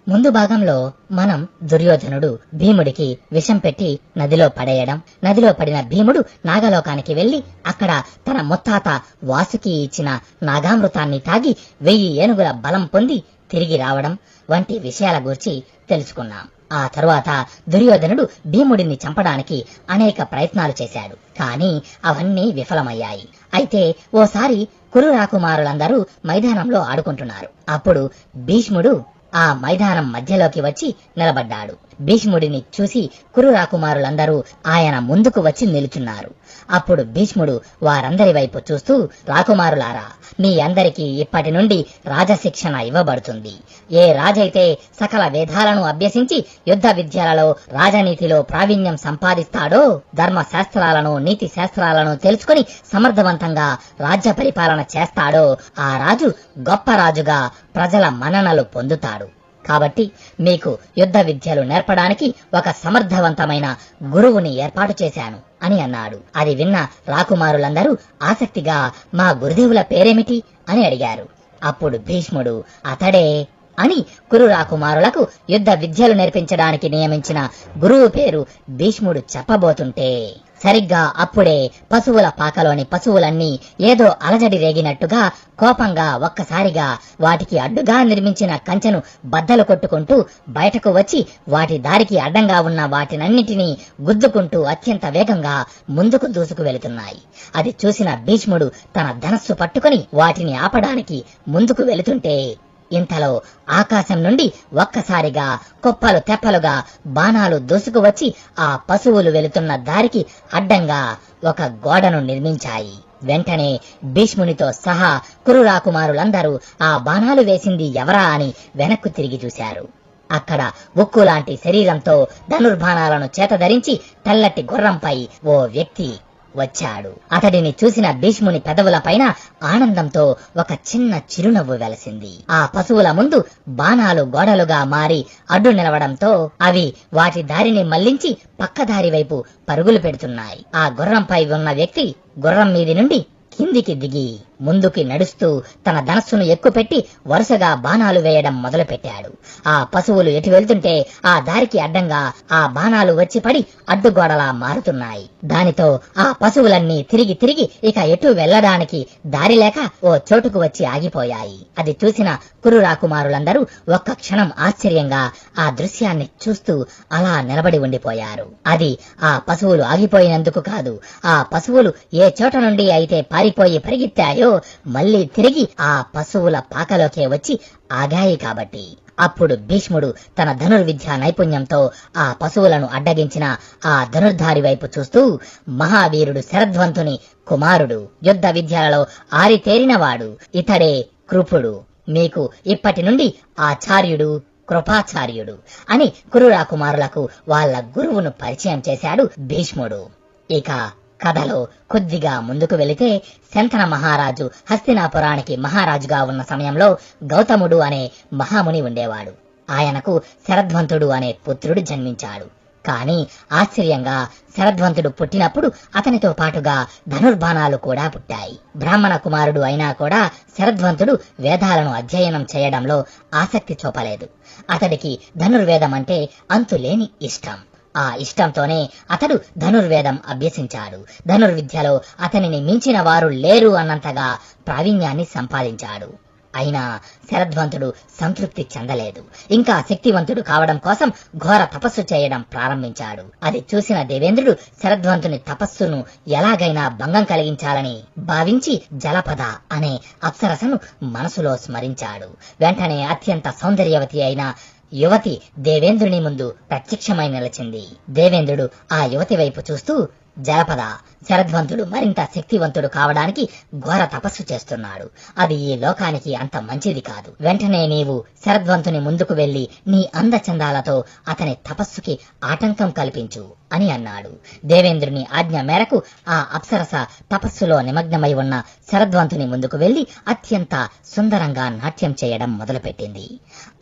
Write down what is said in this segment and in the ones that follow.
ముందు భాగంలో మనం దుర్యోధనుడు భీముడికి విషం పెట్టి నదిలో పడేయడం, నదిలో పడిన భీముడు నాగలోకానికి వెళ్లి అక్కడ తన ముత్తాత వాసుకి ఇచ్చిన నాగామృతాన్ని తాగి 1000 ఏనుగుల బలం పొంది తిరిగి రావడం వంటి విషయాల గురించి తెలుసుకున్నాం. ఆ తరువాత దుర్యోధనుడు భీముడిని చంపడానికి అనేక ప్రయత్నాలు చేశాడు, కానీ అవన్నీ విఫలమయ్యాయి. అయితే ఓసారి కురు రాకుమారులందరూ మైదానంలో ఆడుకుంటున్నారు. అప్పుడు భీష్ముడు ఆ మైదానం మధ్యలోకి వచ్చి నిలబడ్డాడు. భీష్ముడిని చూసి కురు రాకుమారులందరూ ఆయన ముందుకు వచ్చి నిలుచున్నారు. అప్పుడు భీష్ముడు వారందరి వైపు చూస్తూ, రాకుమారులారా, మీ అందరికీ ఇప్పటి నుండి రాజశిక్షణ ఇవ్వబడుతుంది. ఏ రాజైతే సకల వేదాలను అభ్యసించి యుద్ధ విద్యలలో రాజనీతిలో ప్రావీణ్యం సంపాదిస్తాడో, ధర్మశాస్త్రాలను నీతి శాస్త్రాలను తెలుసుకుని సమర్థవంతంగా రాజ్య పరిపాలన చేస్తాడో ఆ రాజు గొప్ప రాజుగా ప్రజల మన్ననలు పొందుతాడు. కాబట్టి మీకు యుద్ధ విద్యలు నేర్పడానికి ఒక సమర్థవంతమైన గురువుని ఏర్పాటు చేశాను అని అన్నాడు. అది విన్న రాకుమారులందరూ ఆసక్తిగా మా గురుదేవుల పేరేమిటి అని అడిగారు. అప్పుడు భీష్ముడు అతడే అని కురు రాకుమారులకు యుద్ధ విద్యలు నేర్పించడానికి నియమించిన గురువు పేరు భీష్ముడు చెప్పబోతుంటే సరిగ్గా అప్పుడే పశువుల పాకలోని పశువులన్నీ ఏదో అలజడి రేగినట్టుగా కోపంగా ఒక్కసారిగా వాటికి అడ్డుగా నిర్మించిన కంచెను బద్దలు కొట్టుకుంటూ బయటకు వచ్చి వాటి దారికి అడ్డంగా ఉన్న వాటినన్నిటినీ గుద్దుకుంటూ అత్యంత వేగంగా ముందుకు దూసుకు వెళుతున్నాయి. అది చూసిన భీష్ముడు తన ధనస్సు పట్టుకుని వాటిని ఆపడానికి ముందుకు వెళుతుంటే ఇంతలో ఆకాశం నుండి ఒక్కసారిగా కుప్పలు తెప్పలుగా బాణాలు దూసుకువచ్చి ఆ పశువులు వెళుతున్న దారికి అడ్డంగా ఒక గోడను నిర్మించాయి. వెంటనే భీష్మునితో సహా కురు రాకుమారులందరూ ఆ బాణాలు వేసింది ఎవరా అని వెనక్కు తిరిగి చూశారు. అక్కడ ఉక్కు లాంటి శరీరంతో ధనుర్బాణాలను చేతధరించి తెల్లటి గుర్రంపై ఓ వ్యక్తి వచ్చాడు. అతడిని చూసిన భీష్ముని పెదవులపైన ఆనందంతో ఒక చిన్న చిరునవ్వు వెలసింది. ఆ పశువుల ముందు బాణాలు గోడలుగా మారి అడ్డు నిలవడంతో అవి వాటి దారిని మళ్లించి పక్కదారి వైపు పరుగులు పెడుతున్నాయి. ఆ గుర్రంపై ఉన్న వ్యక్తి గుర్రం మీది నుండి కిందికి దిగి ముందుకి నడుస్తూ తన ధనస్సును ఎక్కుపెట్టి వరుసగా బాణాలు వేయడం మొదలుపెట్టాడు. ఆ పశువులు ఎటు వెళ్తుంటే ఆ దారికి అడ్డంగా ఆ బాణాలు వచ్చి పడి అడ్డుగోడలా మారుతున్నాయి. దానితో ఆ పశువులన్నీ తిరిగి తిరిగి ఇక ఎటు వెళ్లడానికి దారి లేక ఓ చోటుకు వచ్చి ఆగిపోయాయి. అది చూసిన కురు రాకుమారులందరూ ఒక్క క్షణం ఆశ్చర్యంగా ఆ దృశ్యాన్ని చూస్తూ అలా నిలబడి ఉండిపోయారు. అది ఆ పశువులు ఆగిపోయినందుకు కాదు, ఆ పశువులు ఏ చోట నుండి అయితే పారిపోయి పరిగెత్తాయో మళ్లీ తిరిగి ఆ పశువుల పాకలోకే వచ్చి ఆగాయి కాబట్టి. అప్పుడు భీష్ముడు తన ధనుర్విద్యా నైపుణ్యంతో ఆ పశువులను అడ్డగించిన ఆ ధనుర్ధారి వైపు చూస్తూ, మహావీరుడు శరధ్వంతుని కుమారుడు, యుద్ధ విద్యలలో ఆరితేరినవాడు, ఇతడే కృపుడు, మీకు ఇప్పటి నుండి ఆచార్యుడు, కృపాచార్యుడు అని కురు రాకుమారులకు వాళ్ళ గురువును పరిచయం చేశాడు భీష్ముడు. ఇక కథలో కొద్దిగా ముందుకు వెళితే శంతన మహారాజు హస్తినాపురానికి మహారాజుగా ఉన్న సమయంలో గౌతముడు అనే మహాముని ఉండేవాడు. ఆయనకు శరధ్వంతుడు అనే పుత్రుడు జన్మించాడు. కాని ఆశ్చర్యంగా శరధ్వంతుడు పుట్టినప్పుడు అతనితో పాటుగా ధనుర్బాణాలు కూడా పుట్టాయి. బ్రాహ్మణ కుమారుడు అయినా కూడా శరధ్వంతుడు వేదాలను అధ్యయనం చేయడంలో ఆసక్తి చూపలేదు. అతడికి ధనుర్వేదం అంటే అంతులేని ఇష్టం. ఆ ఇష్టంతోనే అతడు ధనుర్వేదం అభ్యసించాడు. ధనుర్విద్యలో అతనిని మించిన వారు లేరు అన్నంతగా ప్రావీణ్యాన్ని సంపాదించాడు. అయినా శరధ్వంతుడు సంతృప్తి చెందలేదు. ఇంకా శక్తివంతుడు కావడం కోసం ఘోర తపస్సు చేయడం ప్రారంభించాడు. అది చూసిన దేవేంద్రుడు శరధ్వంతుని తపస్సును ఎలాగైనా భంగం కలిగించాలని భావించి జలపద అనే అప్సరసను మనసులో స్మరించాడు. వెంటనే అత్యంత సౌందర్యవతి అయిన యువతి దేవేంద్రుని ముందు ప్రత్యక్షమై నిలిచింది. దేవేంద్రుడు ఆ యువతి వైపు చూస్తూ, జలపద, శరధ్వంతుడు మరింత శక్తివంతుడు కావడానికి ఘోర తపస్సు చేస్తున్నాడు. అది ఈ లోకానికి అంత మంచిది కాదు. వెంటనే నీవు శరధ్వంతుని ముందుకు వెళ్లి నీ అందచందాలతో అతని తపస్సుకి ఆటంకం కల్పించు అని అన్నాడు. దేవేంద్రుని ఆజ్ఞ మేరకు ఆ అప్సరస తపస్సులో నిమగ్నమై ఉన్న శరధ్వంతుని ముందుకు వెళ్లి అత్యంత సుందరంగా నాట్యం చేయడం మొదలుపెట్టింది.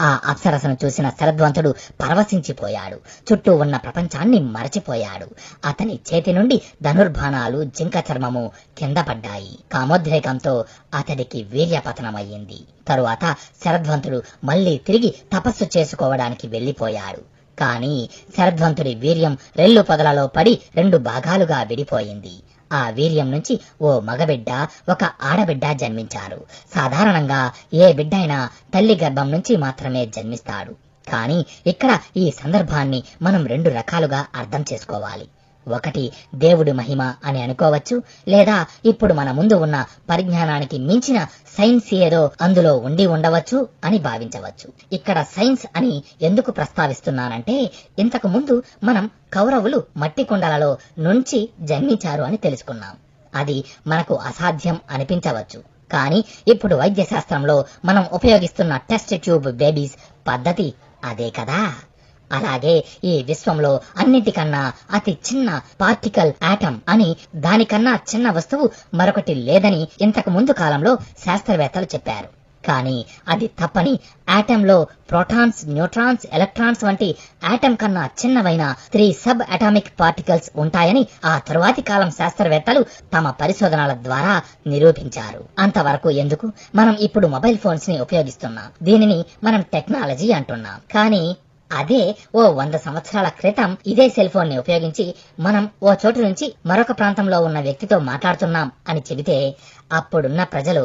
ఆ అప్సరసను చూసిన శరధ్వంతుడు పరవశించిపోయాడు. చుట్టూ ఉన్న ప్రపంచాన్ని మరచిపోయాడు. అతని చేతి నుండి ధనుర్బాణాలు జింక చర్మము కింద పడ్డాయి. కామోద్రేకంతో అతడికి వీర్యపతనమయ్యింది. తరువాత శరధ్వంతుడు మళ్లీ తిరిగి తపస్సు చేసుకోవడానికి వెళ్లిపోయాడు. కాని శరధ్వంతుడి వీర్యం రెల్లు పొదలలో పడి 2 భాగాలుగా విడిపోయింది. ఆ వీర్యం నుంచి ఓ మగబిడ్డ, ఒక ఆడబిడ్డ జన్మించారు. సాధారణంగా ఏ బిడ్డైనా తల్లి గర్భం నుంచి మాత్రమే జన్మిస్తాడు. కానీ ఇక్కడ ఈ సందర్భాన్ని మనం 2 రకాలుగా అర్థం చేసుకోవాలి. ఒకటి దేవుడి మహిమ అని అనుకోవచ్చు, లేదా ఇప్పుడు మన ముందు ఉన్న పరిజ్ఞానానికి మించిన సైన్స్ ఏదో అందులో ఉండి ఉండవచ్చు అని భావించవచ్చు. ఇక్కడ సైన్స్ అని ఎందుకు ప్రస్తావిస్తున్నానంటే, ఇంతకు ముందు మనం కౌరవులు మట్టి కుండలలో నుంచి జన్మించారు అని తెలుసుకున్నాం. అది మనకు అసాధ్యం అనిపించవచ్చు. కానీ ఇప్పుడు వైద్య శాస్త్రంలో మనం ఉపయోగిస్తున్న టెస్ట్ ట్యూబ్ బేబీస్ పద్ధతి అదే కదా. అలాగే ఈ విశ్వంలో అన్నిటికన్నా అతి చిన్న పార్టికల్ ఆటం అని, దానికన్నా చిన్న వస్తువు మరొకటి లేదని ఇంతకు ముందు కాలంలో శాస్త్రవేత్తలు చెప్పారు. కానీ అది తప్పని, ఆటంలో ప్రోటాన్స్, న్యూట్రాన్స్, ఎలక్ట్రాన్స్ వంటి ఆటం కన్నా చిన్నవైన 3 సబ్ అటామిక్ పార్టికల్స్ ఉంటాయని ఆ తరువాతి కాలం శాస్త్రవేత్తలు తమ పరిశోధనల ద్వారా నిరూపించారు. అంతవరకు ఎందుకు, మనం ఇప్పుడు మొబైల్ ఫోన్స్ ని ఉపయోగిస్తున్నాం. దీనిని మనం టెక్నాలజీ అంటున్నాం. కానీ అదే ఓ 100 సంవత్సరాల క్రితం ఇదే సెల్ ఫోన్ ని ఉపయోగించి మనం ఓ చోటు నుంచి మరొక ప్రాంతంలో ఉన్న వ్యక్తితో మాట్లాడుతున్నాం అని చెబితే అప్పుడున్న ప్రజలు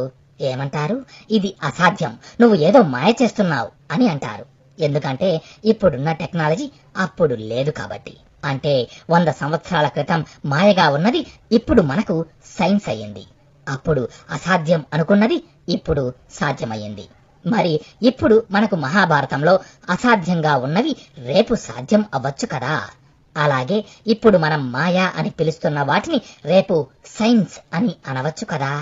ఏమంటారు? ఇది అసాధ్యం, నువ్వు ఏదో మాయ చేస్తున్నావు అని అంటారు. ఎందుకంటే ఇప్పుడున్న టెక్నాలజీ అప్పుడు లేదు కాబట్టి. అంటే 100 సంవత్సరాల క్రితం మాయగా ఉన్నది ఇప్పుడు మనకు సైన్స్ అయ్యింది. అప్పుడు అసాధ్యం అనుకున్నది ఇప్పుడు సాధ్యమయ్యింది. మరి ఇప్పుడు మనకు మహాభారతంలో అసాధ్యంగా ఉన్నవి రేపు సాధ్యం అవ్వచ్చు కదా. అలాగే ఇప్పుడు మనం మాయా అని పిలుస్తున్న వాటిని రేపు సైన్స్ అని అనవచ్చు కదా.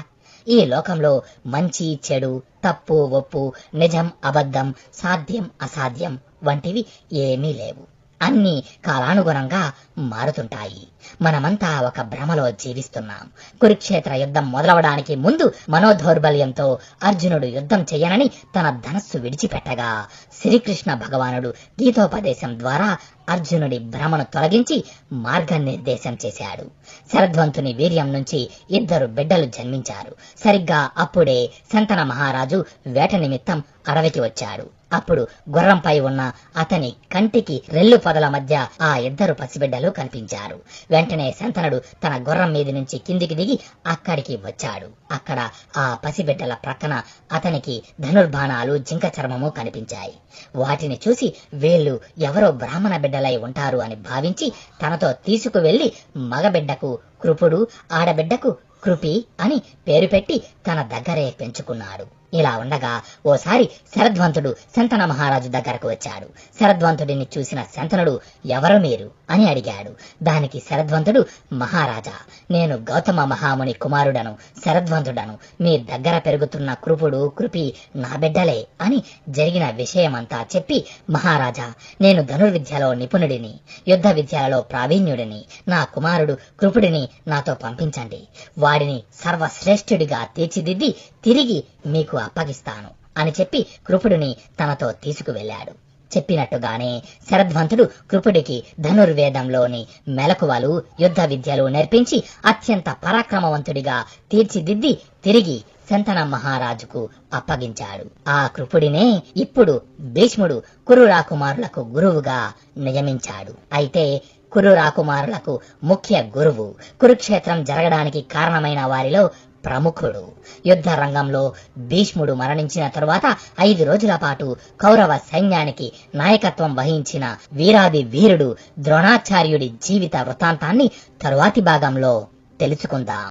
ఈ లోకంలో మంచి చెడు, తప్పు ఒప్పు, నిజం అబద్ధం, సాధ్యం అసాధ్యం వంటివి ఏమీ లేవు. అన్నీ కాలానుగుణంగా మారుతుంటాయి. మనమంతా ఒక భ్రమలో జీవిస్తున్నాం. కురుక్షేత్ర యుద్ధం మొదలవడానికి ముందు మనోదౌర్బల్యంతో అర్జునుడు యుద్ధం చెయ్యనని తన ధనస్సు విడిచిపెట్టగా శ్రీకృష్ణ భగవానుడు గీతోపదేశం ద్వారా అర్జునుడి భ్రమను తొలగించి మార్గనిర్దేశం చేశాడు. శరధ్వంతుని వీర్యం నుంచి 2 బిడ్డలు జన్మించారు. సరిగ్గా అప్పుడే శంతన మహారాజు వేట నిమిత్తం అడవికి వచ్చాడు. అప్పుడు గుర్రంపై ఉన్న అతని కంటికి రెల్లు పొదల మధ్య ఆ 2 పసిబిడ్డలు కనిపించారు. వెంటనే శంతనుడు తన గుర్రం మీద నుంచి కిందికి దిగి అక్కడికి వచ్చాడు. అక్కడ ఆ పసిబిడ్డల ప్రక్కన అతనికి ధనుర్బాణాలు, జింక చర్మము కనిపించాయి. వాటిని చూసి వీళ్ళు ఎవరో బ్రాహ్మణ బిడ్డలై ఉంటారు అని భావించి తనతో తీసుకువెళ్లి మగబిడ్డకు కృపుడు, ఆడబిడ్డకు కృపి అని పేరు పెట్టి తన దగ్గరే పెంచుకున్నాడు. ఇలా ఉండగా ఓసారి శరధ్వంతుడు శంతన మహారాజు దగ్గరకు వచ్చాడు. శరధ్వంతుడిని చూసిన శంతనుడు, ఎవరు మీరు అని అడిగాడు. దానికి శరధ్వంతుడు, మహారాజా, నేను గౌతమ మహాముని కుమారుడను, శరధ్వంతుడను. మీ దగ్గర పెరుగుతున్న కృపుడు, కృపి నా బిడ్డలే అని జరిగిన విషయమంతా చెప్పి, మహారాజా, నేను ధనుర్విద్యలో నిపుణుడిని, యుద్ధ విద్యలలో ప్రావీణ్యుడిని. నా కుమారుడు కృపుడిని నాతో పంపించండి. వాడిని సర్వశ్రేష్ఠుడిగా తీర్చిదిద్ది తిరిగి మీకు అప్పగిస్తాను అని చెప్పి కృపుడిని తనతో తీసుకువెళ్లాడు. చెప్పినట్టుగానే శరధ్వంతుడు కృపుడికి ధనుర్వేదంలోని మెలకువలు, యుద్ధ విద్యలు నేర్పించి అత్యంత పరాక్రమవంతుడిగా తీర్చిదిద్ది తిరిగి శంతన మహారాజుకు అప్పగించాడు. ఆ కృపుడినే ఇప్పుడు భీష్ముడు కురు రాకుమారులకు గురువుగా నియమించాడు. అయితే కురు రాకుమారులకు ముఖ్య గురువు, కురుక్షేత్రం జరగడానికి కారణమైన వారిలో ప్రముఖుడు. యుద్ధ రంగంలో భీష్ముడు మరణించిన తరువాత 5 రోజుల పాటు కౌరవ సైన్యానికి నాయకత్వం వహించిన వీరాది వీరుడు ద్రోణాచార్యుడి జీవిత వృత్తాంతాన్ని తరువాతి భాగంలో తెలుసుకుందాం.